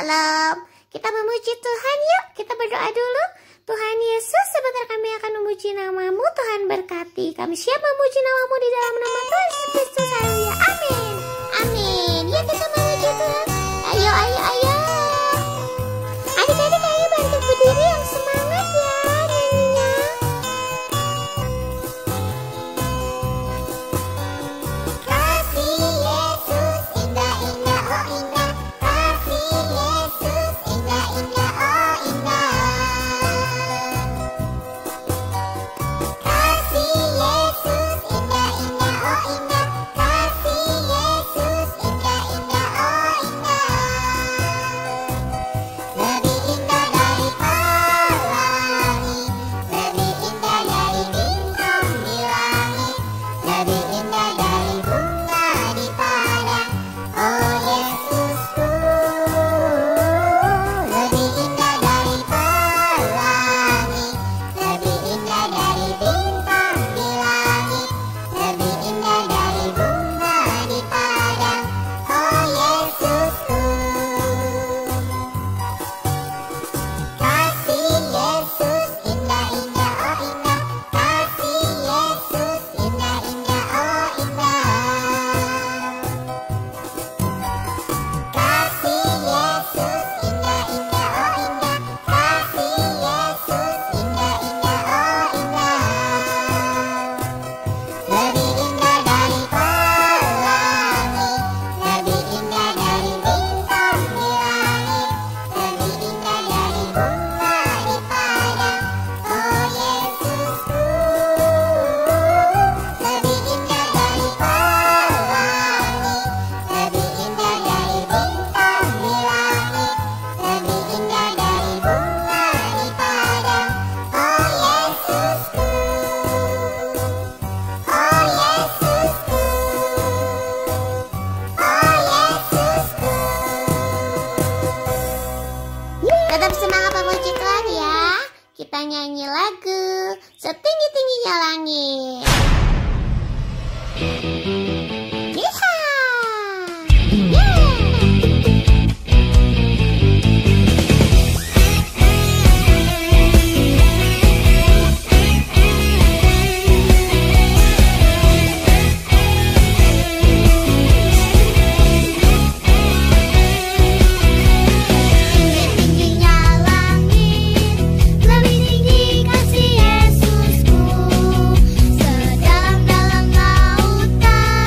Shalom. Kita memuji Tuhan yuk. Kita berdoa dulu. Tuhan Yesus, sebentar kami akan memuji namamu. Tuhan berkati kami. Siap memuji namamu di dalam nama Tuhan Yesus Kristus. Haleluya. Amin. Amin. Ya, kita memuji Tuhan. Ayo, ayo, ayo. Adik-adik, ayo bantu berdiri yang semangat ya nyanyinya. Kasih Yesus indah, indah, oh indah. Kasih Yesus indah, indah, oh indah. Kasih Yesus indah, indah, oh indah. Kasih Yesus indah, indah, oh indah. Lebih indah dari pelangi, lebih indah dari bintang di langit, lebih indah dari bunga di padang. Oh Yesusku, lebih indah dari pelangi, lebih indah dari bintang di langit, lebih indah dari bunga di padang. Oh Yesusku. Kasih Yesus indah, indah, oh indah. Kasih Yesus indah, indah, oh indah. Kasih Yesus indah, indah, oh indah. Kasih Yesus indah, indah, oh indah. Lebih indah dari pelangi, lebih indah dari bintang di langit, lebih indah dari bunga di padang. Oh Yesusku, lebih indah dari pelangi, lebih indah dari bintang di langit, lebih indah dari bunga di padang. Oh Yesusku, oh Yesusku, oh Yesusku. Tetap semangat memuji Tuhan ya. Kita nyanyi lagu Setinggi-tingginya Langit. Yeehaw! Yeah! Tingginya langit, lebih tinggi kasih Yesusku. Sedalam-dalam lautan,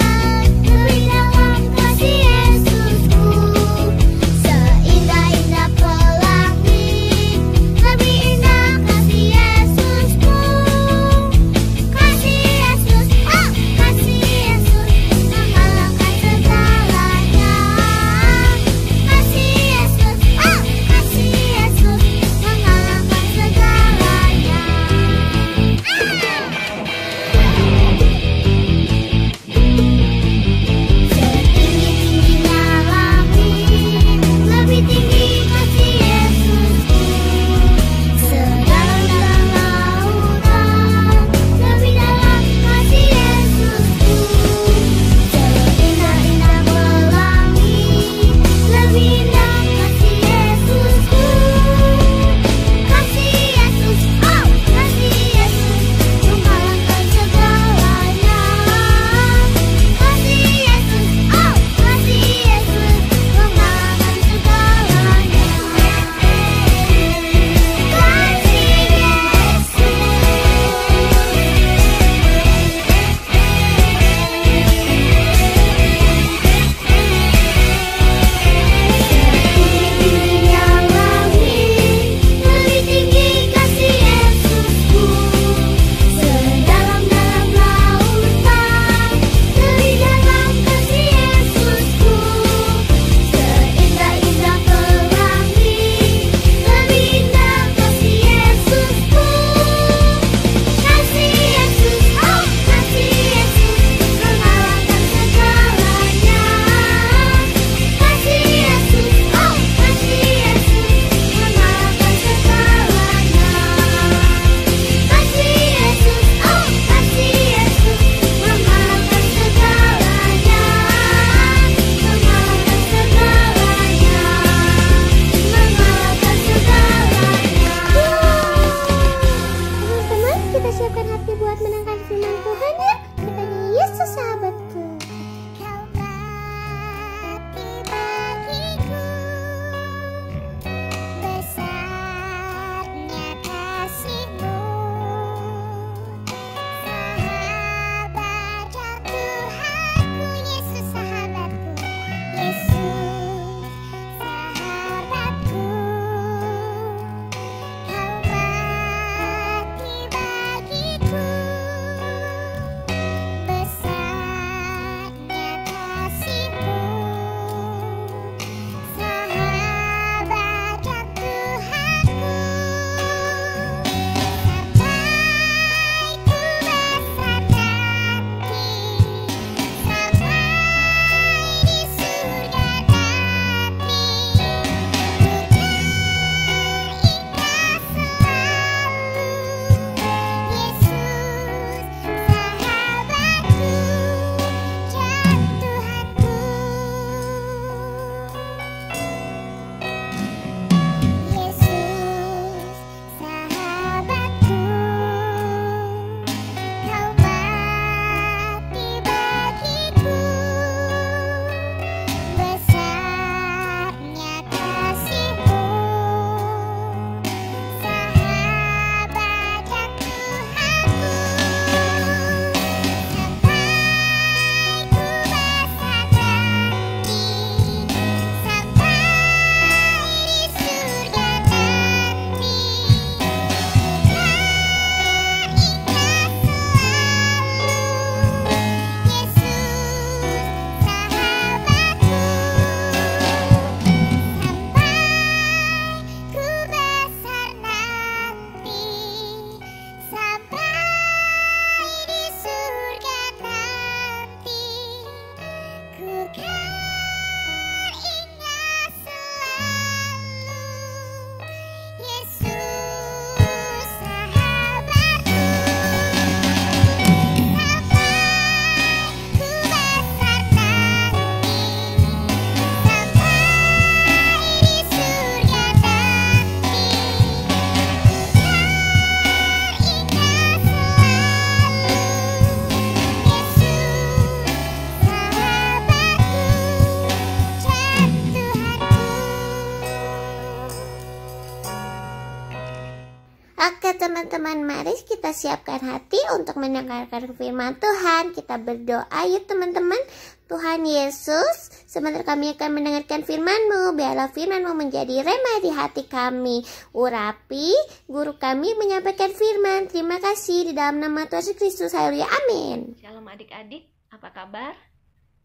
teman-teman, mari kita siapkan hati untuk mendengarkan firman Tuhan. Kita berdoa yuk teman-teman. Tuhan Yesus, sebentar kami akan mendengarkan firman-Mu. Biarlah firman-Mu menjadi rema di hati kami. Urapi guru kami menyampaikan firman. Terima kasih di dalam nama Tuhan Yesus Kristus. Haleluya, amin. Shalom adik-adik, apa kabar?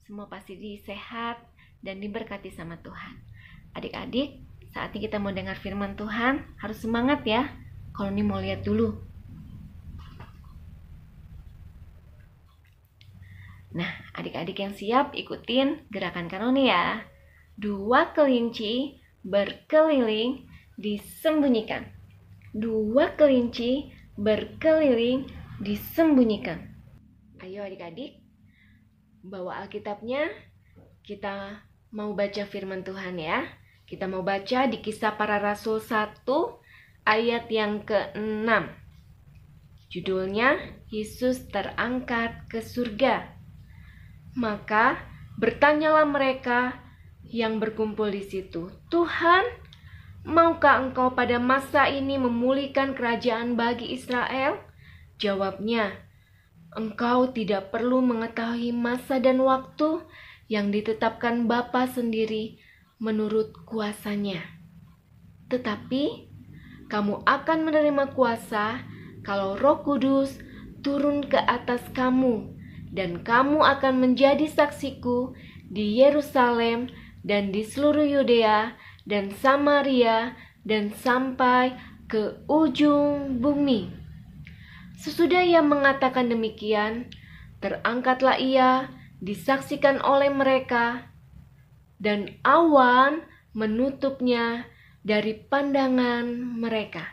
Semua pasti sehat dan diberkati sama Tuhan. Adik-adik, saatnya kita mau dengar firman Tuhan, harus semangat ya. Kalau ini mau lihat dulu. Nah, adik-adik yang siap ikutin gerakan kanoni ya. 2 kelinci berkeliling disembunyikan. 2 kelinci berkeliling disembunyikan. Ayo adik-adik, bawa Alkitabnya. Kita mau baca firman Tuhan ya. Kita mau baca di Kisah Para Rasul 1 ayat yang ke-6. Judulnya, Yesus terangkat ke surga. Maka bertanyalah mereka yang berkumpul di situ, Tuhan, maukah engkau pada masa ini memulihkan kerajaan bagi Israel? Jawabnya, engkau tidak perlu mengetahui masa dan waktu yang ditetapkan Bapa sendiri menurut kuasanya. Tetapi kamu akan menerima kuasa kalau Roh Kudus turun ke atas kamu, dan kamu akan menjadi saksiku di Yerusalem dan di seluruh Yudea dan Samaria dan sampai ke ujung bumi. Sesudah ia mengatakan demikian, terangkatlah ia, disaksikan oleh mereka, dan awan menutupnya dari pandangan mereka.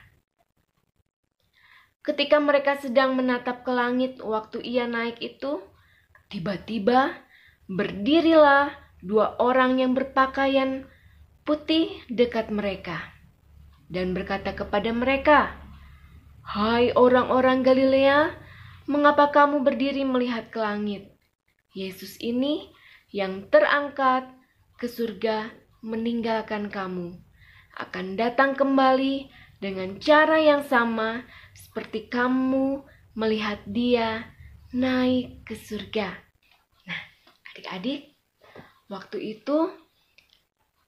Ketika mereka sedang menatap ke langit waktu ia naik itu, tiba-tiba berdirilah 2 orang yang berpakaian putih dekat mereka dan berkata kepada mereka, "Hai orang-orang Galilea, mengapa kamu berdiri melihat ke langit? Yesus ini yang terangkat ke surga meninggalkan kamu, akan datang kembali dengan cara yang sama seperti kamu melihat dia naik ke surga." Nah, adik-adik, waktu itu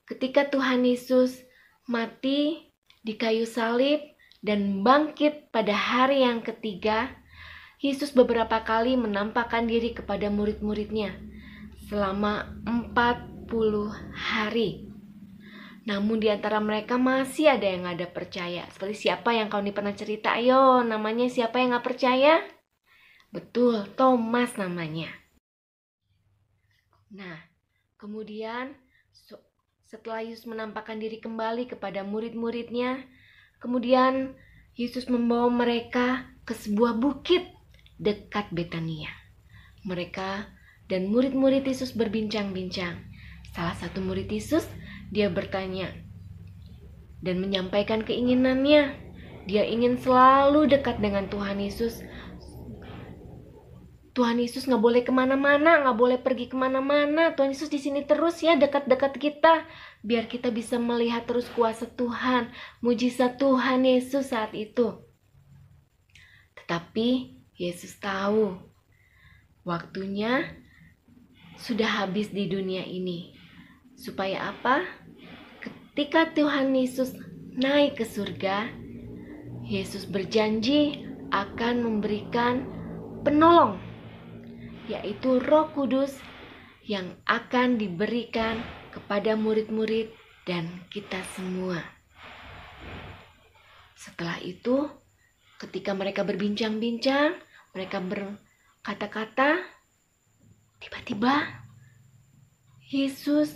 ketika Tuhan Yesus mati di kayu salib dan bangkit pada hari yang ketiga, Yesus beberapa kali menampakkan diri kepada murid-muridnya selama 40 hari. Namun di antara mereka masih ada yang gak ada percaya. Seperti siapa yang kau pernah cerita? Ayo, namanya siapa yang gak percaya? Betul, Thomas namanya. Nah, kemudian setelah Yesus menampakkan diri kembali kepada murid-muridnya, kemudian Yesus membawa mereka ke sebuah bukit dekat Betania. Mereka dan murid-murid Yesus berbincang-bincang. Salah satu murid Yesus, dia bertanya dan menyampaikan keinginannya. Dia ingin selalu dekat dengan Tuhan Yesus. Tuhan Yesus gak boleh kemana-mana, gak boleh pergi kemana-mana. Tuhan Yesus di sini terus ya, dekat-dekat kita. Biar kita bisa melihat terus kuasa Tuhan, mujizat Tuhan Yesus saat itu. Tetapi Yesus tahu waktunya sudah habis di dunia ini. Supaya apa? Ketika Tuhan Yesus naik ke surga, Yesus berjanji akan memberikan penolong, yaitu Roh Kudus yang akan diberikan kepada murid-murid dan kita semua. Setelah itu, ketika mereka berbincang-bincang, mereka berkata-kata, tiba-tiba Yesus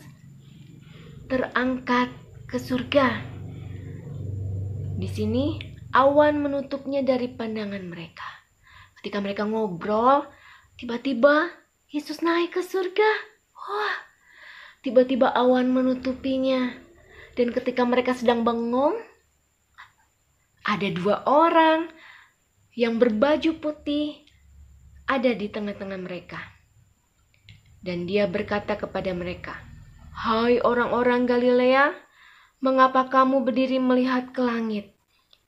terangkat ke surga. Di sini awan menutupnya dari pandangan mereka. Ketika mereka ngobrol, tiba-tiba Yesus naik ke surga. Wah, tiba-tiba awan menutupinya. Dan ketika mereka sedang bengong, ada 2 orang yang berbaju putih ada di tengah-tengah mereka. Dan dia berkata kepada mereka, "Hai orang-orang Galilea, mengapa kamu berdiri melihat ke langit?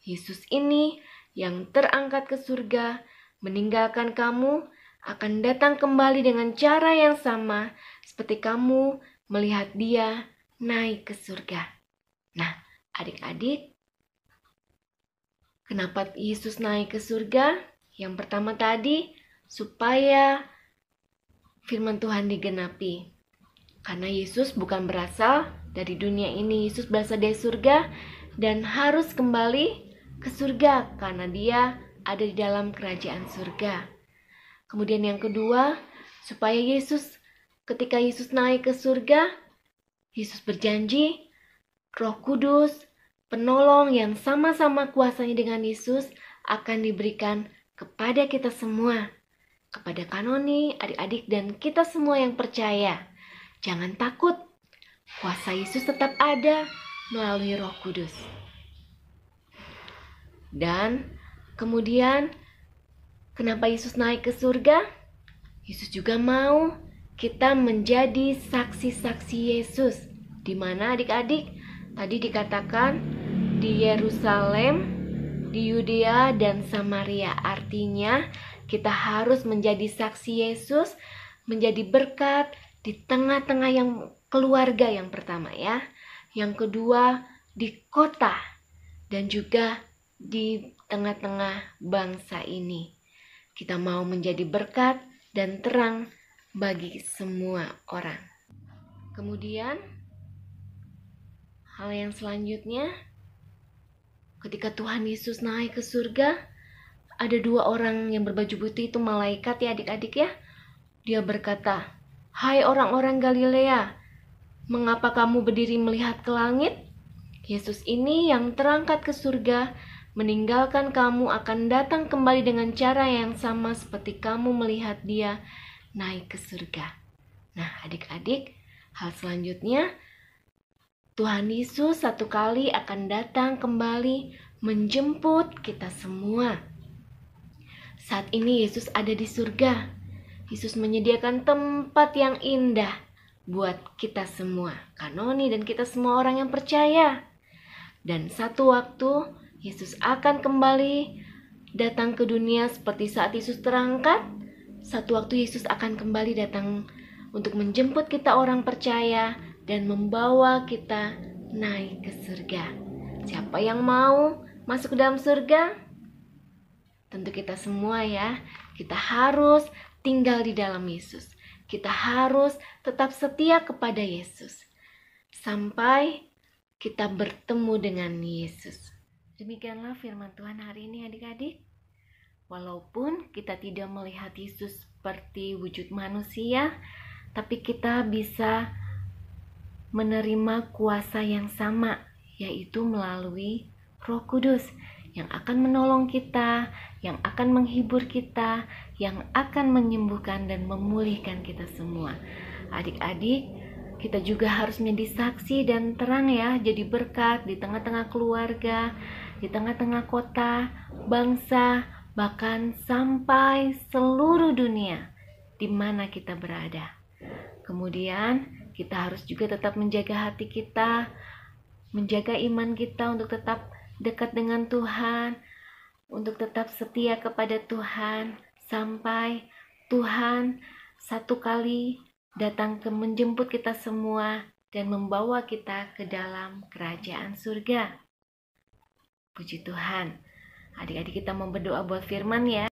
Yesus ini yang terangkat ke surga meninggalkan kamu akan datang kembali dengan cara yang sama seperti kamu melihat dia naik ke surga. Nah, adik-adik, kenapa Yesus naik ke surga? Yang pertama tadi, supaya firman Tuhan digenapi. Karena Yesus bukan berasal dari dunia ini, Yesus berasal dari surga dan harus kembali ke surga karena dia ada di dalam kerajaan surga. Kemudian yang kedua, supaya ketika Yesus naik ke surga, Yesus berjanji Roh Kudus, penolong yang sama-sama kuasanya dengan Yesus akan diberikan kepada kita semua, kepada Kanoni, adik-adik, dan kita semua yang percaya. Jangan takut, kuasa Yesus tetap ada melalui Roh Kudus. Dan kemudian, kenapa Yesus naik ke surga? Yesus juga mau kita menjadi saksi-saksi Yesus. Di mana adik-adik? Tadi dikatakan di Yerusalem, di Yudea dan Samaria. Artinya kita harus menjadi saksi Yesus, menjadi berkat di tengah-tengah yang keluarga yang pertama ya. Yang kedua di kota dan juga di tengah-tengah bangsa ini. Kita mau menjadi berkat dan terang bagi semua orang. Kemudian hal yang selanjutnya, ketika Tuhan Yesus naik ke surga, ada 2 orang yang berbaju putih, itu malaikat ya adik-adik ya. Dia berkata, "Hai orang-orang Galilea, mengapa kamu berdiri melihat ke langit? Yesus ini yang terangkat ke surga, meninggalkan kamu akan datang kembali dengan cara yang sama seperti kamu melihat dia naik ke surga." Nah adik-adik, hal selanjutnya, Tuhan Yesus satu kali akan datang kembali menjemput kita semua. Saat ini Yesus ada di surga. Yesus menyediakan tempat yang indah buat kita semua, Kanoni dan kita semua orang yang percaya. Dan satu waktu Yesus akan kembali datang ke dunia seperti saat Yesus terangkat. Satu waktu Yesus akan kembali datang untuk menjemput kita orang percaya dan membawa kita naik ke surga. Siapa yang mau masuk ke dalam surga? Tentu kita semua ya. Kita harus tinggal di dalam Yesus. Kita harus tetap setia kepada Yesus sampai kita bertemu dengan Yesus. Demikianlah firman Tuhan hari ini adik-adik. Walaupun kita tidak melihat Yesus seperti wujud manusia, tapi kita bisa menerima kuasa yang sama, yaitu melalui Roh Kudus yang akan menolong kita, yang akan menghibur kita, yang akan menyembuhkan dan memulihkan kita semua. Adik-adik, kita juga harus menjadi saksi dan terang ya, jadi berkat di tengah-tengah keluarga, di tengah-tengah kota, bangsa, bahkan sampai seluruh dunia di mana kita berada. Kemudian kita harus juga tetap menjaga hati kita, menjaga iman kita untuk tetap dekat dengan Tuhan, untuk tetap setia kepada Tuhan, sampai Tuhan satu kali datang menjemput kita semua dan membawa kita ke dalam kerajaan surga. Puji Tuhan. Adik-adik, kita mau berdoa buat firman ya.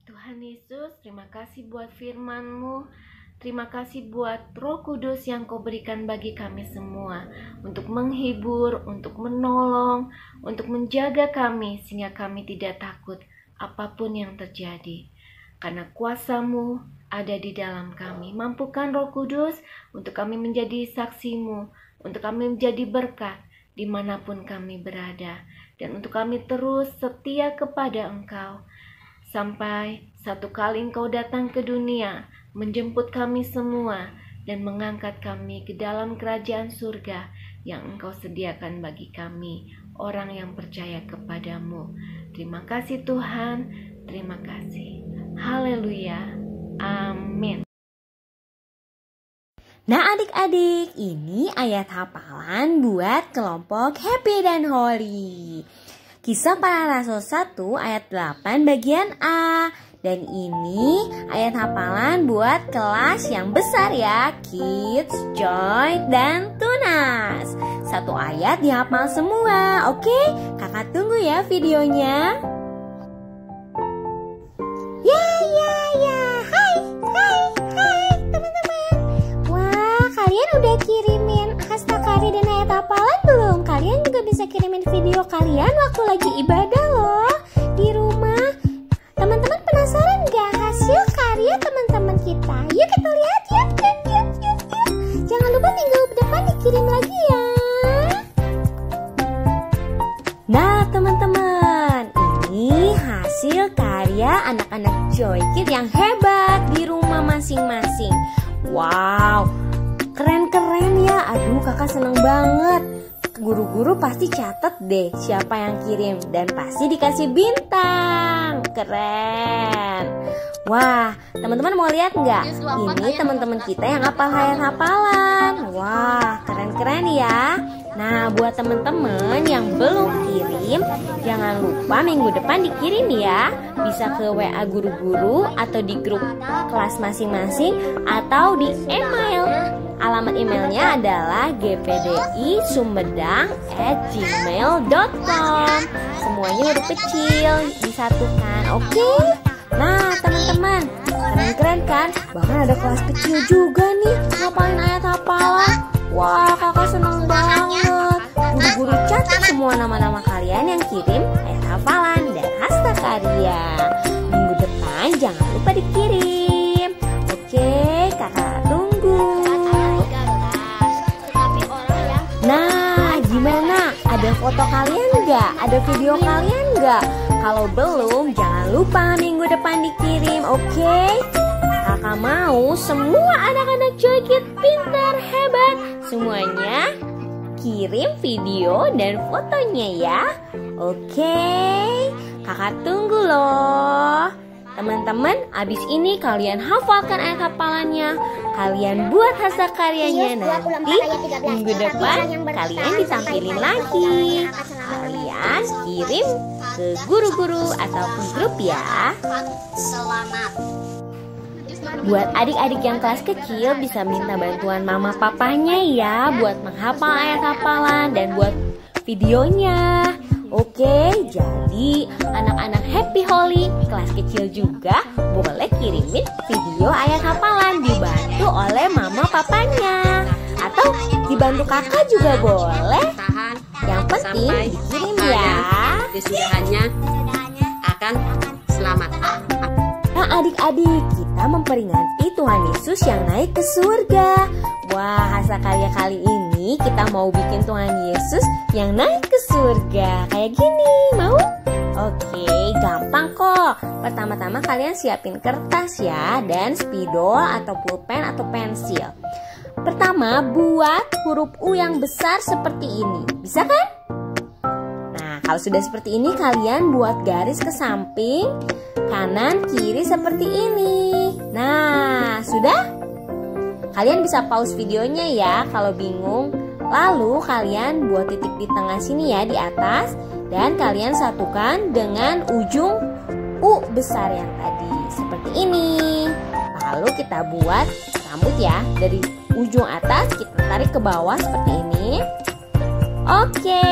Tuhan Yesus, terima kasih buat firman-Mu. Terima kasih buat Roh Kudus yang Kau berikan bagi kami semua, untuk menghibur, untuk menolong, untuk menjaga kami sehingga kami tidak takut apapun yang terjadi. Karena kuasa-Mu ada di dalam kami. Mampukan Roh Kudus untuk kami menjadi saksi-Mu, untuk kami menjadi berkat dimanapun kami berada, dan untuk kami terus setia kepada Engkau sampai satu kali Engkau datang ke dunia, menjemput kami semua dan mengangkat kami ke dalam kerajaan surga yang Engkau sediakan bagi kami, orang yang percaya kepadamu. Terima kasih Tuhan, terima kasih. Haleluya, amin. Nah adik-adik, ini ayat hafalan buat kelompok Happy dan Holy. Kisah Para Rasul 1 ayat 8 bagian A. Dan ini ayat hafalan buat kelas yang besar ya, Kids, Joy, dan Tunas. Satu ayat dihafal semua, oke? Kakak tunggu ya videonya. Ya, hai teman-teman. Wah, kalian udah kirimin hashtag dan ayat hafalan belum? Kalian juga bisa kirimin video kalian waktu lagi ibadah loh di rumah. Teman-teman penasaran gak hasil karya teman-teman kita? Yuk kita lihat, yuk. Jangan lupa minggu depan dikirim lagi ya. Nah teman-teman, ini hasil karya anak-anak Joy Kids yang hebat di rumah masing-masing. Wow, keren-keren ya. Aduh, kakak seneng banget. Guru-guru pasti catat deh siapa yang kirim dan pasti dikasih bintang. Keren. Wah, teman-teman mau lihat nggak? Ini teman-teman kita yang hafal hafalan. Wah, keren-keren ya. Nah, buat teman-teman yang belum kirim, jangan lupa minggu depan dikirim ya. Bisa ke WA guru-guru atau di grup kelas masing-masing atau di email. Alamat emailnya adalah gpdi-sumedang@gmail.com. Semuanya huruf kecil disatukan, oke? Nah teman-teman, keren-keren kan? Bahkan ada kelas kecil juga nih ngapalin ayat hafalan. Wah, kakak seneng banget. Guru-guru catat semua nama-nama kalian yang kirim ayat hafalan dan hashtag karya. Minggu depan jangan lupa dikirim. Oke, kakak tunggu. Nah, gimana? Ada foto kalian nggak? Ada video kalian nggak? Kalau belum, jangan lupa minggu depan dikirim, oke? Kakak mau semua anak-anak Joy Kids pintar, hebat. Semuanya kirim video dan fotonya ya. Oke, kakak tunggu loh. Teman-teman, abis ini kalian hafalkan ayat hafalannya. Kalian buat hasil karyanya nanti minggu depan kalian ditampilin lagi. Kalian kirim ke guru-guru ataupun grup ya. Selamat. Buat adik-adik yang kelas kecil bisa minta bantuan mama papanya ya buat menghafal ayat hafalan dan buat videonya. Oke, jadi anak-anak Happy Holy kelas kecil juga boleh kirimin video ayat hafalan dibantu oleh mama papanya. Atau dibantu kakak juga boleh. Yang penting dikirim ya. Kesudahannya akan selamat. Nah adik-adik, kita memperingati Tuhan Yesus yang naik ke surga. Wah, hasil karya kali ini kita mau bikin Tuhan Yesus yang naik ke surga. Kayak gini, mau? Oke, gampang kok. Pertama-tama kalian siapin kertas ya, dan spidol atau pulpen atau pensil. Pertama, buat huruf U yang besar seperti ini. Bisa kan? Nah, kalau sudah seperti ini kalian buat garis ke samping, kanan, kiri seperti ini. Nah, sudah? Kalian bisa pause videonya ya kalau bingung. Lalu kalian buat titik di tengah sini ya di atas. Dan kalian satukan dengan ujung U besar yang tadi. Seperti ini. Lalu kita buat rambut ya. Dari ujung atas kita tarik ke bawah seperti ini. Oke,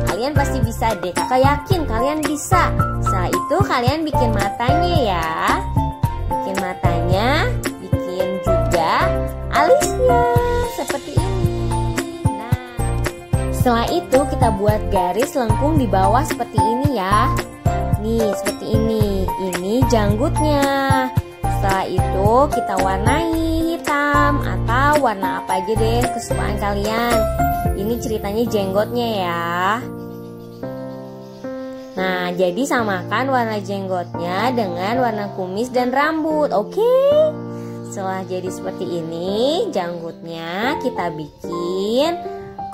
kalian pasti bisa deh. Kakak yakin kalian bisa. Setelah itu kalian bikin matanya ya. Bikin matanya, bikin juga alisnya seperti ini. Nah, setelah itu kita buat garis lengkung di bawah seperti ini ya. Nih, seperti ini. Ini janggutnya. Setelah itu kita warnai hitam atau warna apa aja deh kesukaan kalian. Ini ceritanya jenggotnya ya. Nah, jadi samakan warna jenggotnya dengan warna kumis dan rambut, oke? Setelah jadi seperti ini, janggutnya kita bikin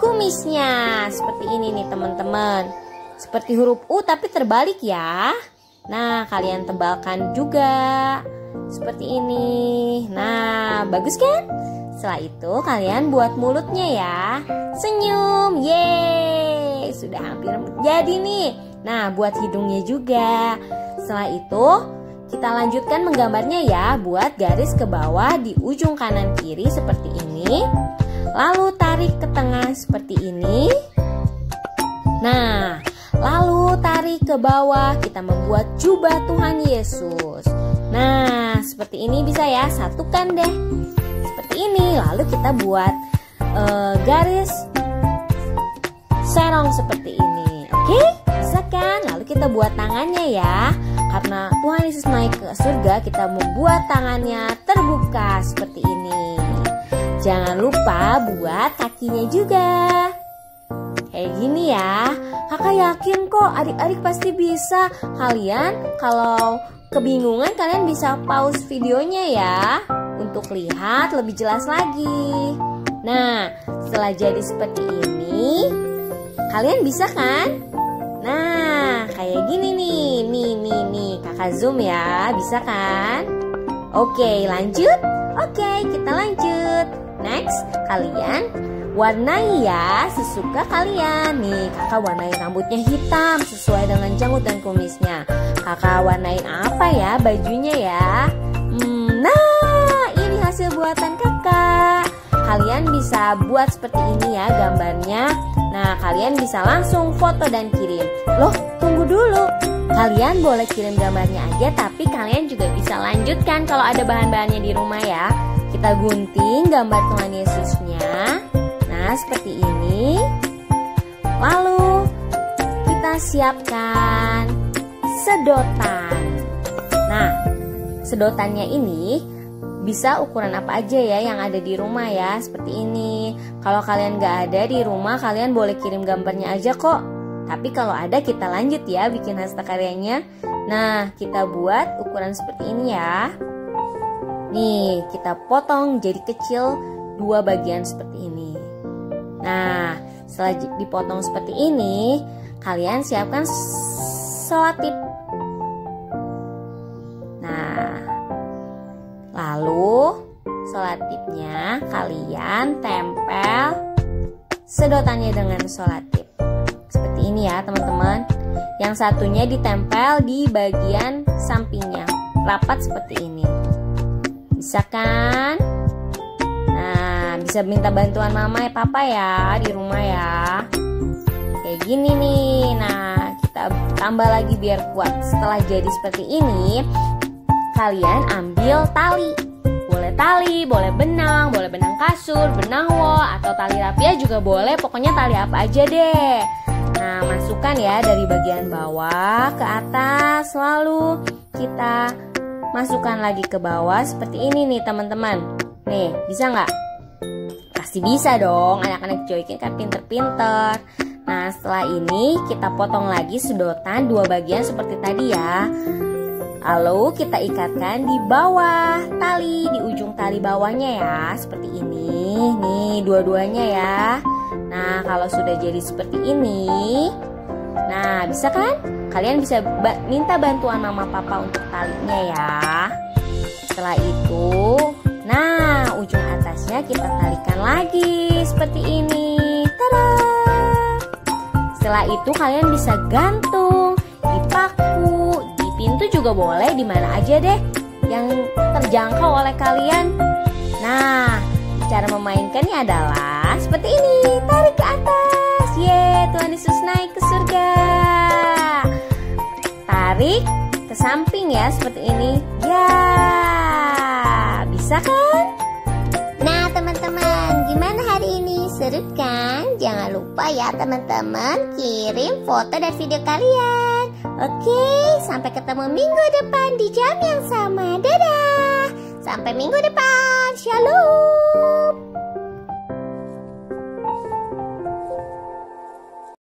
kumisnya. Seperti ini nih teman-teman. Seperti huruf U tapi terbalik ya. Nah, kalian tebalkan juga. Seperti ini. Nah, bagus kan? Setelah itu kalian buat mulutnya ya. Senyum, yeay. Sudah hampir jadi nih. Nah, buat hidungnya juga. Setelah itu kita lanjutkan menggambarnya ya. Buat garis ke bawah di ujung kanan kiri seperti ini. Lalu tarik ke tengah seperti ini. Nah, lalu tarik ke bawah, kita membuat jubah Tuhan Yesus. Nah, seperti ini bisa ya, satukan deh. Seperti ini, lalu kita buat garis serong seperti ini. Oke, bisa kan? Lalu kita buat tangannya ya. Karena Tuhan Yesus naik ke surga, kita membuat tangannya terbuka seperti ini. Jangan lupa buat kakinya juga. Kayak gini ya. Kakak yakin kok adik-adik pasti bisa. Kalian kalau kebingungan kalian bisa pause videonya ya, untuk lihat lebih jelas lagi. Nah, setelah jadi seperti ini, kalian bisa kan? Nah, kayak gini nih. Nih, kakak zoom ya, bisa kan? Oke, lanjut. Oke, kita lanjut. Next, kalian warnai ya sesuka kalian. Nih, kakak warnai rambutnya hitam sesuai dengan janggut dan kumisnya. Kakak warnain apa ya bajunya ya? Nah, ini hasil buatan kakak. Kalian bisa buat seperti ini ya gambarnya. Nah, kalian bisa langsung foto dan kirim. Loh, tunggu dulu. Kalian boleh kirim gambarnya aja, tapi kalian juga bisa lanjutkan kalau ada bahan-bahannya di rumah ya. Kita gunting gambar Tuhan Yesusnya. Nah, seperti ini. Lalu kita siapkan sedotan. Nah, sedotannya ini bisa ukuran apa aja ya yang ada di rumah ya, seperti ini. Kalau kalian gak ada di rumah, kalian boleh kirim gambarnya aja kok. Tapi kalau ada, kita lanjut ya bikin hastakaryanya. Nah, kita buat ukuran seperti ini ya. Nih, kita potong jadi kecil 2 bagian seperti ini. Nah, setelah dipotong seperti ini, kalian siapkan selotip. Nah, lalu selotipnya kalian tempel sedotannya dengan selotip. Seperti ini ya teman-teman. Yang satunya ditempel di bagian sampingnya, rapat seperti ini. Bisa kan? Nah, bisa minta bantuan mama ya papa ya di rumah ya. Kayak gini nih. Nah, kita tambah lagi biar kuat. Setelah jadi seperti ini, kalian ambil tali. Boleh benang kasur, benang wol, atau tali rapia juga boleh. Pokoknya tali apa aja deh. Nah, masukkan ya dari bagian bawah ke atas. Lalu kita masukkan lagi ke bawah seperti ini nih teman-teman. Nih, bisa nggak? Pasti bisa dong, anak-anak Joykin kan pinter-pinter. Nah, setelah ini kita potong lagi sedotan 2 bagian seperti tadi ya. Lalu kita ikatkan di bawah tali, di ujung tali bawahnya ya, seperti ini. Nih, dua-duanya ya. Nah, kalau sudah jadi seperti ini, nah bisa kan? Kalian bisa minta bantuan mama papa untuk talinya ya. Setelah itu, nah ujung atasnya kita talikan lagi seperti ini. Tada! Setelah itu kalian bisa gantung di paku, di pintu juga boleh, di mana aja deh yang terjangkau oleh kalian. Nah, cara memainkannya adalah seperti ini. Tarik ke atas. Yeay, Tuhan Yesus naik ke surga. Tarik ke samping ya, seperti ini. Ya, bisa kan? Nah teman-teman, gimana hari ini? Seru kan? Jangan lupa ya teman-teman, kirim foto dan video kalian. Oke, sampai ketemu minggu depan di jam yang sama. Dadah. Sampai minggu depan. Shalom.